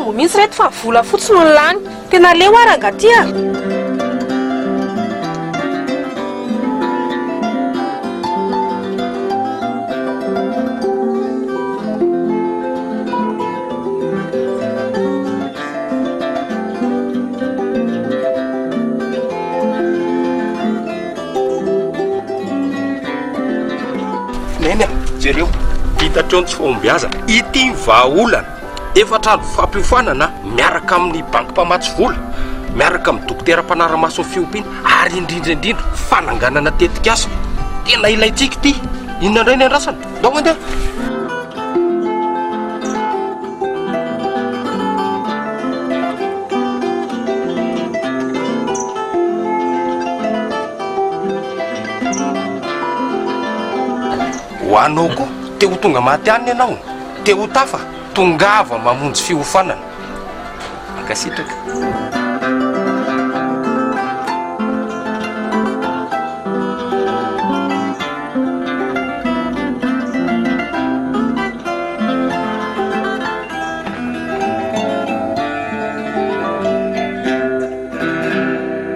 mbo misy reto fa vola fotsiny no lany tena leo arangatia neny jereo hitatro ny tsy fombiaza ity vahaolana efatrano fampiofanana miaraka amin'ny banky mpamatsy vola miaraka amin'ny dokotera mpanara-maso ny fiompiana ary indrindraindrindra fananganana tetika asa tena ilayntsika ity inona indray ny andrasana dao mandeha ho anao koa te ho tonga maty aniny ianao te ho tafa tongava mamonjy fiofanana ankasitraka